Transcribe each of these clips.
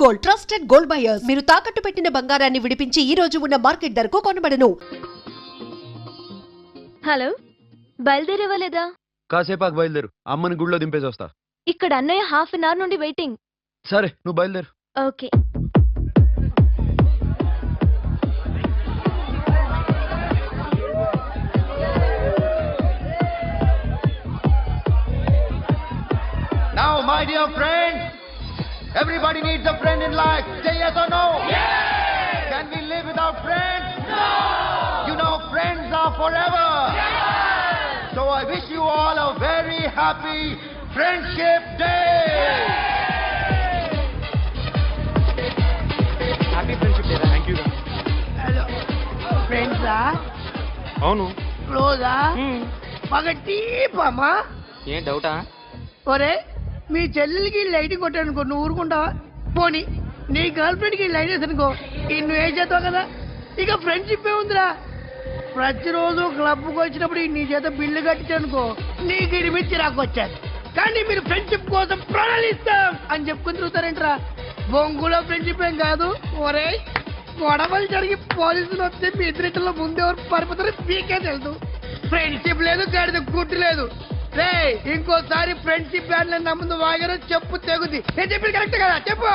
Gold, trusted gold buyers. మీరు తాకట్టు పెట్టిన బంగారాన్ని విడిపించి ఈ రోజు ఉన్న మార్కెట్ ధరకు కొనబడను. హలో, బయలుదేరేవాలేదా? కాసేపాకు బయలుదేరు, అమ్మని గుళ్ళో దింపేసి వస్తా. ఇక్కడ అన్నయ్య హాఫ్ అన్ అవర్ నుండి వెయిటింగ్. సరే, నువ్వు బయలుదేరు. Okay. Now, my dear friends, everybody needs a friend in life. Say yes or no? Yes! Can we live without friends? No! You know, friends are forever. Yes! So I wish you all a very happy Friendship Day. Happy friendship day. Thank you. ఫ్రెండ్సా? అవును. క్లోజా? బాగా డీపమ్మా? ఏం డౌటా? ఒరే, మీ చెల్లెలకి light కొట్టానుకో, నువ్వు ఊరుకుంటావా? పోనీ నీ గర్ల్ ఫ్రెండ్కి లైట్ వేసానుకో, నువ్వు ఏం చేస్తావు కదా? ఇక ఫ్రెండ్షిప్ ఏ ఉందిరా. ప్రతిరోజు క్లబ్కి వచ్చినప్పుడు నీ చేత బిల్లు కట్టించానుకో, నీకు ఇడిమిచ్చి రాకొచ్చాను. కానీ మీరు ఫ్రెండ్షిప్ కోసం ప్రణాళిస్తాం అని చెప్పుకుని తిరుగుతారేంట్రా? బొంగులో ఫ్రెండ్షిప్ ఏం కాదు. ఒరే, గొడవలు జరిగి పోలీసులు వస్తే మీ ఇద్దరిలో ముందెవరు పరిపోతారో మీకే తెలుసు. ఫ్రెండ్షిప్ లేదు, గడిద గుడ్డు లేదు. రే, ఇంకోసారి ఫ్రెండ్షిప్ బ్యాండ్ నమ్ముందు వాగారో చెప్పు తెగుద్ది. నేను చెప్పింది కరెక్ట్ కదా? చెప్పు.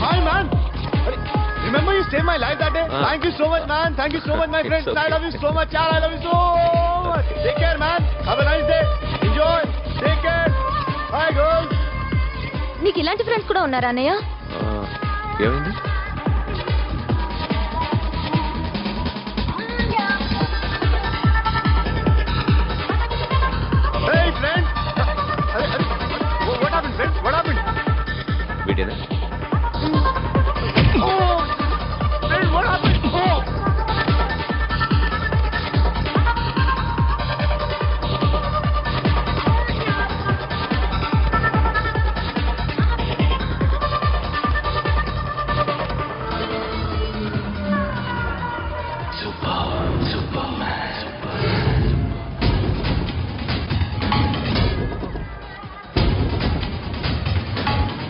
Hi man. Remember you saved my life that day? Thank you so much man. Thank you so much my friends. I love you so much. I love you so much. Take care man. Have a nice day. Enjoy. Take care. Bye girls. నీకు ఇలాంటి friends కూడా ఉన్నారా అన్నయ్య? ఏమైంది? Hey friend. What happened friend? What happened? వీడేనా? Oh. Friend, what happened? Oh.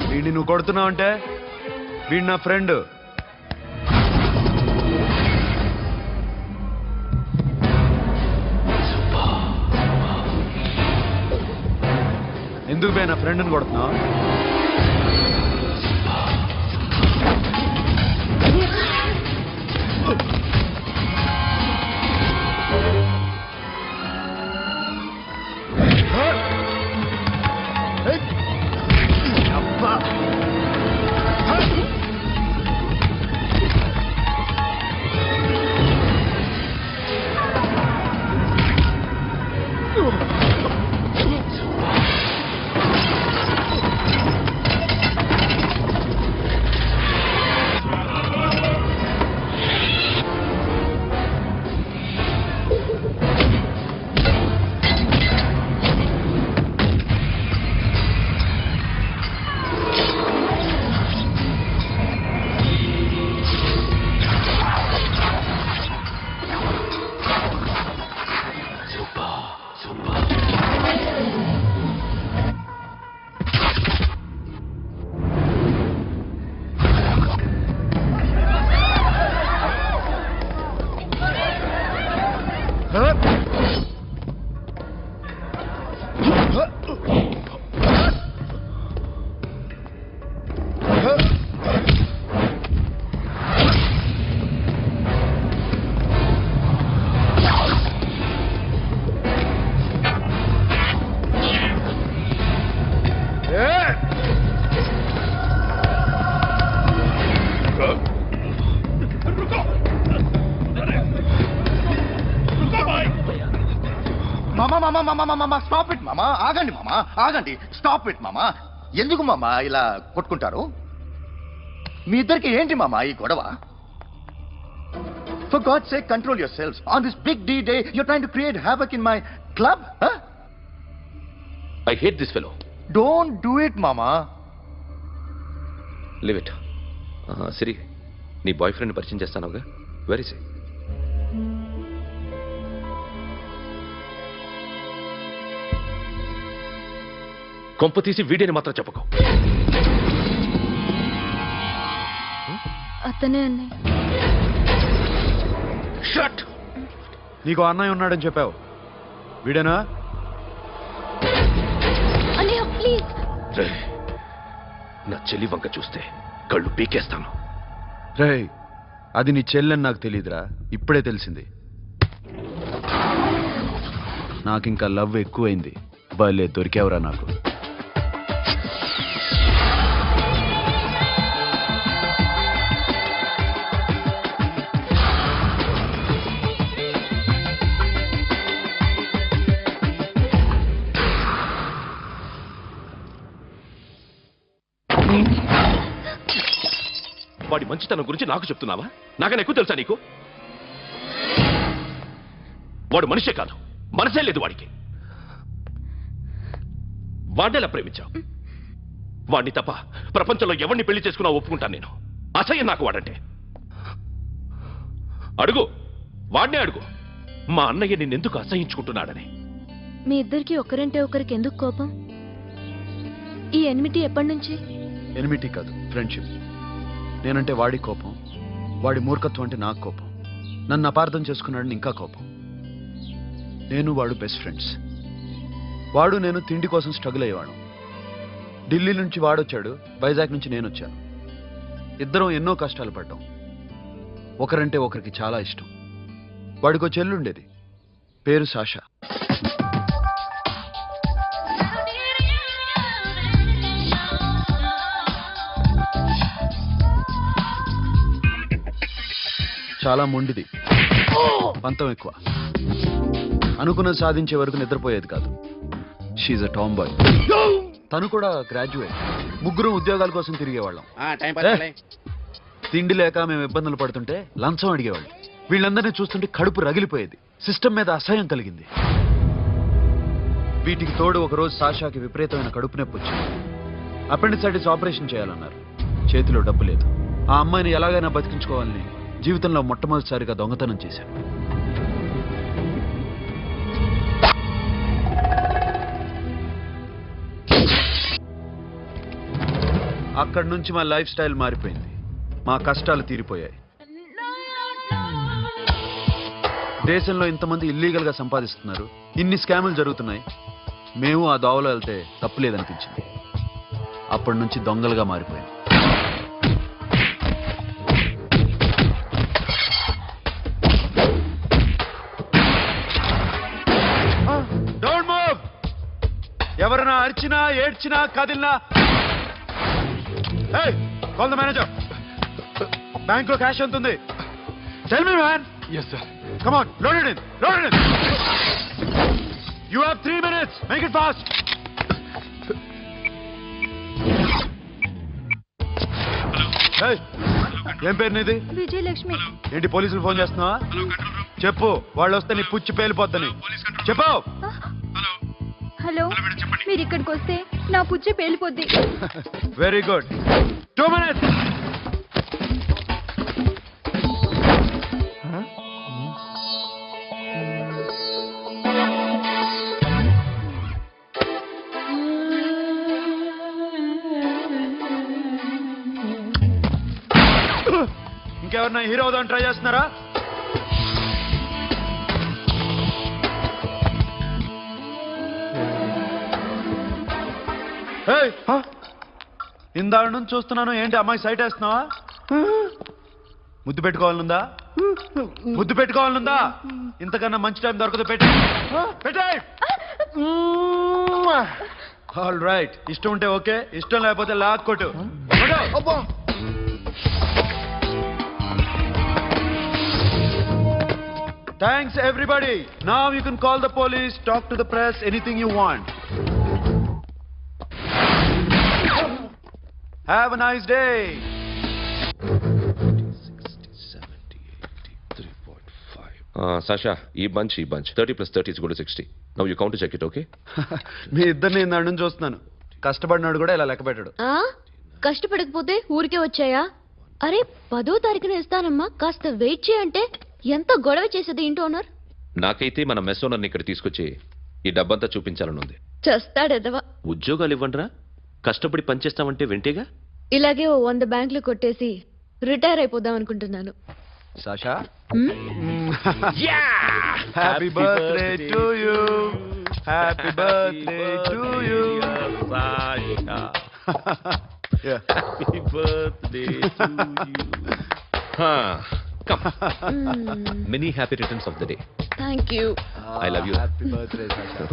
వీడిని నువ్వు కొడుతున్నావు అంటే వీడు నా ఫ్రెండ్. ఎందుకు పోయి నా ఫ్రెండ్ని కొడుతున్నావు? స్టాప్ ఇట్ మామా. ఆగండి మామా, ఆగండి. స్టాప్ ఇట్ మామా. ఎందుకు మామా ఇలా కొట్టుకుంటారు? మీ ఇద్దరికి ఏంటి మామా ఈ గొడవ? For God's sake, control yourselves. On this big D day, you're trying to create havoc in my club? Huh? I hate this fellow. Don't do it, mama. Leave it. సిరి, నీ బాయ్ ఫ్రెండ్ పరిచయం చేస్తానుగా. Very సే. కొంప తీసి వీడిని మాత్రం చెప్పకు. అతనే అన్నయ్య. Shut. నీకు అన్నయ్య ఉన్నాడని చెప్పావు, వీడేనా? అన్నయ్య ప్లీజ్. రేయ్, నా చెల్లి వంక చూస్తే కళ్ళు పీకేస్తాను. రేయ్, అది నీ చెల్లెని నాకు తెలియదురా, ఇప్పుడే తెలిసింది. నాకింకా లవ్ ఎక్కువైంది. భలే దొరికావురా నాకు. వాడి మంచితనం గురించి నాకు చెప్తున్నావా? నాకన్నా ఎక్కువ తెలుసా నీకు? వాడు మనిషే కాదు, మనసే లేదు వాడికి. వాడేలా ప్రేమించావు? వాడిని తప్ప ప్రపంచంలో ఎవరిని పెళ్లి చేసుకున్నా ఒప్పుకుంటాను నేను. అసహ్యం నాకు వాడంటే. అడుగు, వాడినే అడుగు, మా అన్నయ్య నిన్నెందుకు అసహించుకుంటున్నాడని. మీ ఇద్దరికి ఒకరంటే ఒకరికి ఎందుకు కోపం? ఈ ఎనిమిటి ఎప్పటి నుంచి? ఎనిమిటీ కాదు, ఫ్రెండ్షిప్. నేనంటే వాడి కోపం, వాడి మూర్ఖత్వం అంటే నాకు కోపం. నన్ను అపార్థం చేసుకున్నాడని ఇంకా కోపం. నేను వాడు బెస్ట్ ఫ్రెండ్స్. వాడు నేను తిండి కోసం స్ట్రగుల్ అయ్యేవాడు. ఢిల్లీ నుంచి వాడొచ్చాడు, వైజాగ్ నుంచి నేను వచ్చాను. ఇద్దరం ఎన్నో కష్టాలు పడ్డాం. ఒకరంటే ఒకరికి చాలా ఇష్టం. వాడికో చెల్లుండేది, పేరు సాషా. చాలా మొండిది, పంతం ఎక్కువ. అనుకున్నది సాధించే వరకు నిద్రపోయేది కాదు. She's a tomboy. తను కూడా గ్రాడ్యుయేట్. ముగ్గురు ఉద్యోగాల కోసం తిరిగేవాళ్ళం. తిండి లేక మేము ఇబ్బందులు పడుతుంటే లంచం అడిగేవాళ్ళు. వీళ్ళందరినీ చూస్తుంటే కడుపు రగిలిపోయేది. సిస్టమ్ మీద అసహ్యం కలిగింది. వీటికి తోడు ఒకరోజు సాషాకి విపరీతమైన కడుపు నొప్పి వచ్చింది. అపెండిసైటిస్ ఆపరేషన్ చేయాలన్నారు. చేతిలో డబ్బు లేదు. ఆ అమ్మాయిని ఎలాగైనా బతికించుకోవాలని జీవితంలో మొట్టమొదటిసారిగా దొంగతనం చేశాను. అక్కడి నుంచి మా లైఫ్ స్టైల్ మారిపోయింది. మా కష్టాలు తీరిపోయాయి. దేశంలో ఇంతమంది ఇల్లీగల్ గా సంపాదిస్తున్నారు, ఇన్ని స్కాములు జరుగుతున్నాయి. మేము ఆ దోవలో వెళ్తే తప్పులేదనిపించింది. అప్పటి నుంచి దొంగలుగా మారిపోయాం. Don't move. ఎవరైనా అరిచినా ఏడ్చినా కదిలినా కాల్ ద మేనేజర్. బ్యాంక్ లో క్యాష్ ఎంత ఉంది? Tell me man. Yes, sir. Come on, load it in. Load it in. You have 3 minutes. Make it fast. Hey, ఏం పేరు నీది? విజయలక్ష్మి. ఏంటి పోలీసులు ఫోన్ చేస్తున్నావా? చెప్పు, వాళ్ళు వస్తే నీ పుచ్చి పేలిపోద్దని చెప్పు. హలో, మీరు ఇక్కడికి వస్తే నా పుచ్చి పేలిపోద్ది. Very good. 2 minutes. ఇంకెవరన్నా హీరో అవుదాం ట్రై చేస్తున్నారా? ఇందాక నుంచి చూస్తున్నాను, ఏంటి అమ్మాయి సైట్ వేస్తున్నావా? ముద్దు పెట్టుకోవాలనుందా? ముద్దు పెట్టుకోవాలనుందా? ఇంతకన్నా మంచి టైం దొరకదు. పెట్టే. All right. ఇష్టం ఉంటే ఓకే, ఇష్టం లేకపోతే లాక్ కొట్టు. Thanks everybody. Now you can call the police, talk to the press, anything you want. Have a nice day. 60, 70, 83, 45. Sasha, ఈ bunch 30 plus 30 is equal to 60. Now you count to check it, okay? మీ ఇద్దరిని ఇందాక నుంచి చూస్తున్నాను. కష్టపడినాడు కూడా ఇలా లెక్క పెట్టాడు. కష్టపడకపోతే ఊరికే వచ్చాయా? అరే 10వ తారీఖున ఇస్తానమ్మా, కాస్త వెయిట్ చేయంటే ఎంత గొడవ చేసేది ఇంటి ఓనర్. నాకైతే మన మెస్ ఓనర్ని ఇక్కడ తీసుకొచ్చి ఈ డబ్బంతా చూపించాలనుంది. చస్తాడెదవా. ఉద్యోగాలు ఇవ్వండిరా, కష్టపడి పనిచేస్తామంటే వింటేగా. ఇలాగే ఓ 100 బ్యాంకులు కొట్టేసి రిటైర్ అయిపోదాం అనుకుంటున్నాను. Sasha, హ్మ్? happy birthday to you. Happy birthday to you. Sasha. Yeah. Happy birthday to you. Come. Many happy returns of the day. Thank you. I love you. Happy birthday, Sasha.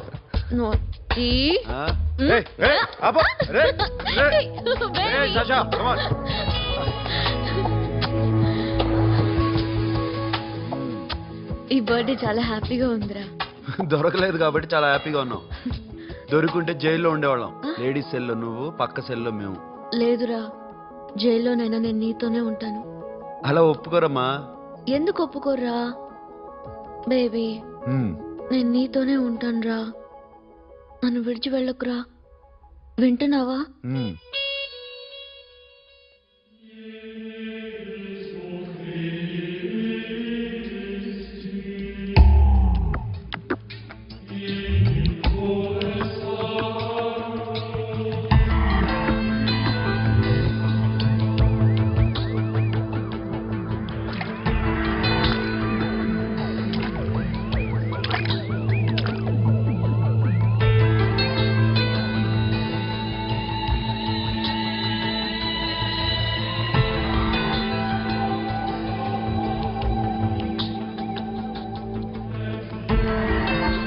నోటి. Huh? Hey, hey, Abba, hey, hey, Sasha, come on. ఈ birthday చాలా హ్యాపీగా ఉందిరా. దొరకలేదు కాబట్టి చాలా హ్యాపీగా ఉన్నాం. దొరుకుంటే జైల్లో ఉండేవాళ్ళం. లేడీస్ సెల్లో నువ్వు, పక్క సెల్లో మేము. లేదురా, జైల్లోనైనా నేను నీతోనే ఉంటాను. అలా ఒప్పుకోరమ్మా. ఎందుకు ఒప్పుకోర్రా బేబీ? నేను నీతోనే ఉంటానురా. నన్ను విడిచి వెళ్ళకురా. వింటున్నావా?